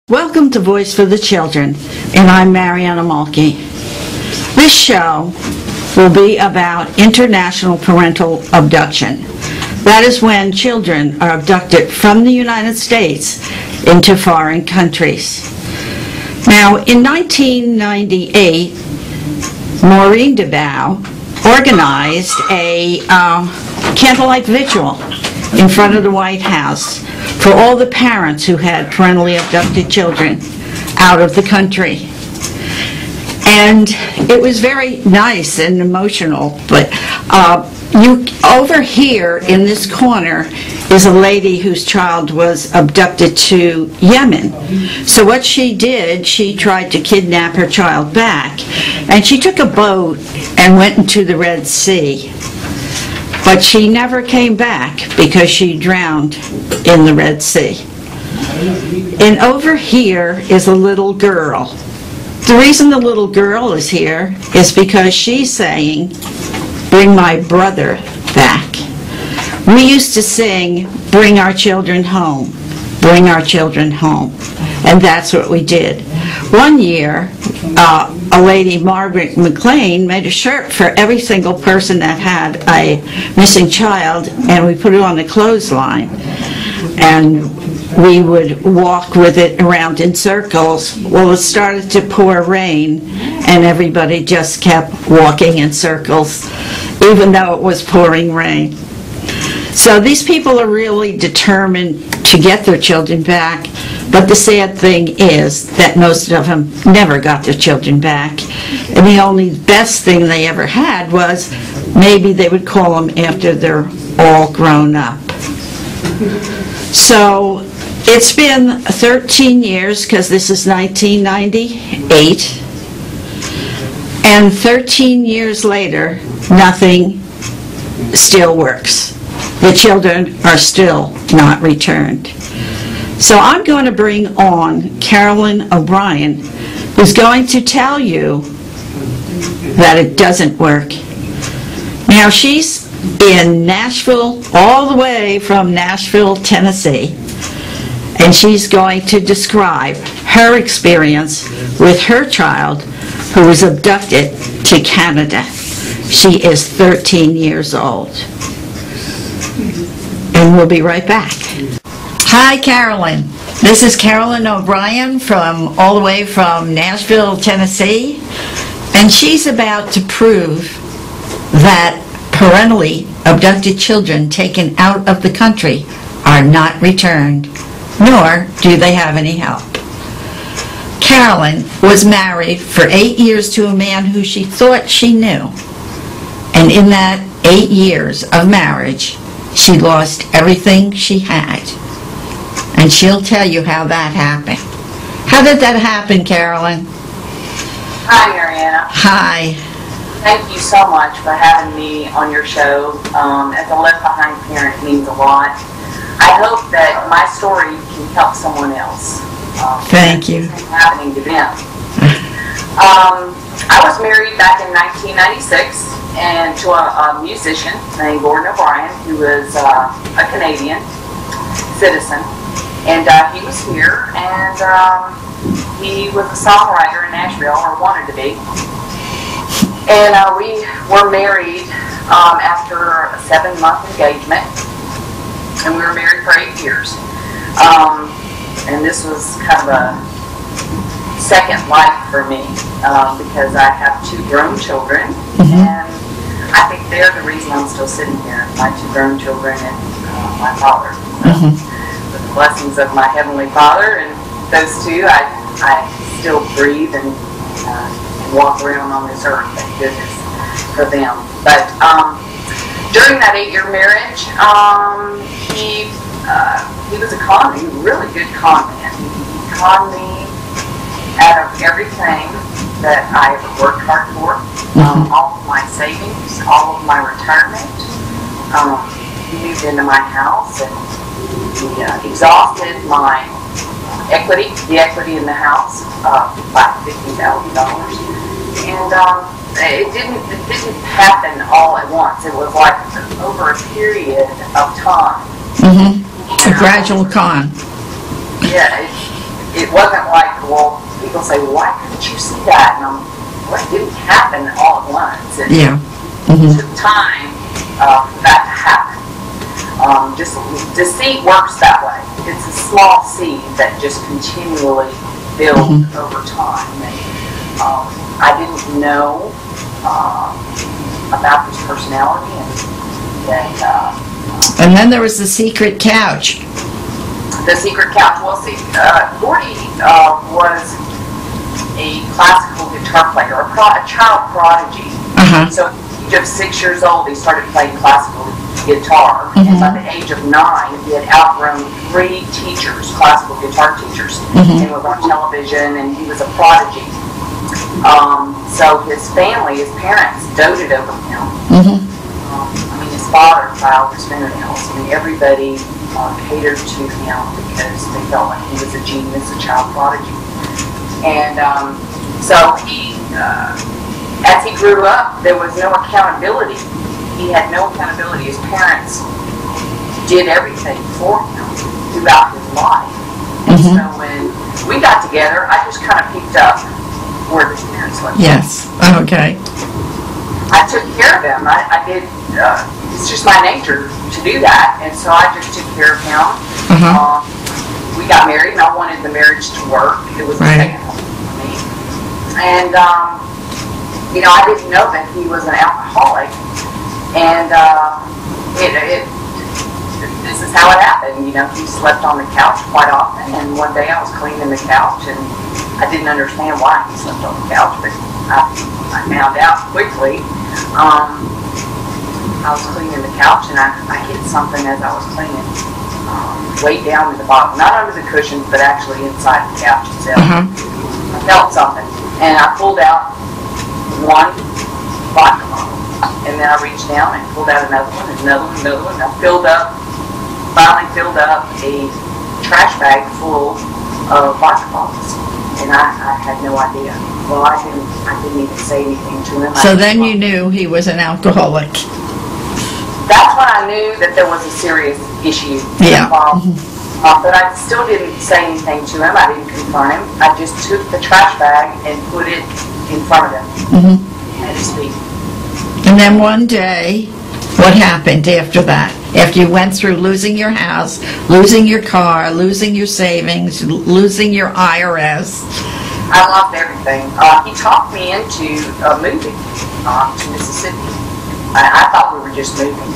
Welcome to Voice for the Children, and I'm Mariana Mulkey. This show will be about international parental abduction. That is when children are abducted from the United States into foreign countries. Now, in 1998, Maureen DeBow organized a candlelight vigil in front of the White House for all the parents who had parentally abducted children out of the country. And it was very nice and emotional, but over here in this corner is a lady whose child was abducted to Yemen. So what she did, she tried to kidnap her child back, and she took a boat and went into the Red Sea. But she never came back because she drowned in the Red Sea. And over here is a little girl. The reason the little girl is here is because she's saying, "Bring my brother back." We used to sing, "Bring our children home, bring our children home." And that's what we did. One year, a lady, Margaret McLean, made a shirt for every single person that had a missing child, and we put it on the clothesline. And we would walk with it around in circles. Well, it started to pour rain, and everybody just kept walking in circles, even though it was pouring rain. So these people are really determined to get their children back, but the sad thing is that most of them never got their children back. And the only best thing they ever had was maybe they would call them after they're all grown up. So it's been 13 years, because this is 1998, and 13 years later, nothing still works. The children are still not returned. So I'm going to bring on Carolyn Obrain, who's going to tell you that it doesn't work. Now, she's in Nashville, all the way from Nashville, Tennessee, and she's going to describe her experience with her child who was abducted to Canada. She is 13 years old. And we'll be right back. Hi, Carolyn. This is Carolyn Obrain from all the way from Nashville, Tennessee, and she's about to prove that parentally abducted children taken out of the country are not returned, nor do they have any help. Carolyn was married for 8 years to a man who she thought she knew, and in that 8 years of marriage, she lost everything she had. And she'll tell you how that happened. How did that happen, Carolyn? Hi, Mariana. Hi. Thank you so much for having me on your show. As a left behind parent, means a lot. I hope that my story can help someone else. Thank you. Happening to them. I was married back in 1996 and to a musician named Obrain, who was a Canadian citizen. And he was here, and he was a songwriter in Nashville, or wanted to be. And we were married after a 7-month engagement, and we were married for 8 years. And this was kind of a second life for me, because I have 2 grown children, and I think they're the reason I'm still sitting here, my 2 grown children and my father. With the blessings of my Heavenly Father and those 2, I still breathe and walk around on this earth. Thank goodness for them. But during that 8-year marriage, he was a really good con man. He conned me out of everything that I ever worked hard for, all of my savings, all of my retirement. He moved into my house, and he exhausted my equity, the equity in the house, by $50,000. And it didn't happen all at once. It was like over a period of time. A gradual con. Yeah, it wasn't like, well, people say, well, why couldn't you see that? And well, it didn't happen all at once. It took time for that to happen. Deceit works that way. It's a small seed that just continually builds over time. And, I didn't know about his personality, and then there was the secret couch. The secret couch. Well, see, Gordy was a classical guitar player, a child prodigy. So at the age of 6 years old, he started playing classical guitar. And by the age of 9, he had outgrown 3 teachers, classical guitar teachers. He was on television, and he was a prodigy. So his family, his parents, doted over him. I mean, his father filed his fingernails. I mean, everybody catered to him because they felt like he was a genius, a child prodigy. And so he, as he grew up, there was no accountability. He had no accountability. His parents did everything for him throughout his life. And so when we got together, I just kind of picked up where his parents lived. Yes. Okay. I took care of him. I did. It's just my nature to do that, and so I just took care of him. We got married, and I wanted the marriage to work. It was a second home for me, and you know, I didn't know that he was an alcoholic, and this is how it happened. You know, he slept on the couch quite often, and one day I was cleaning the couch, and I didn't understand why he slept on the couch, but I found out quickly. I was cleaning the couch, and I hit something as I was cleaning, way down in the bottom, not under the cushions, but actually inside the couch itself. I felt something, and I pulled out one vodka bottle, and then I reached down and pulled out another one, and another one, another one. I finally filled up a trash bag full of vodka bottles, and I had no idea. Well, I didn't even say anything to him. So then you knew he was an alcoholic. That's when I knew that there was a serious issue involved. But I still didn't say anything to him. I didn't confront him. I just took the trash bag and put it in front of him. And to speak. And then one day, what happened after that? After you went through losing your house, losing your car, losing your savings, losing your IRS. I lost everything. He talked me into moving to Mississippi. I thought we were just moving.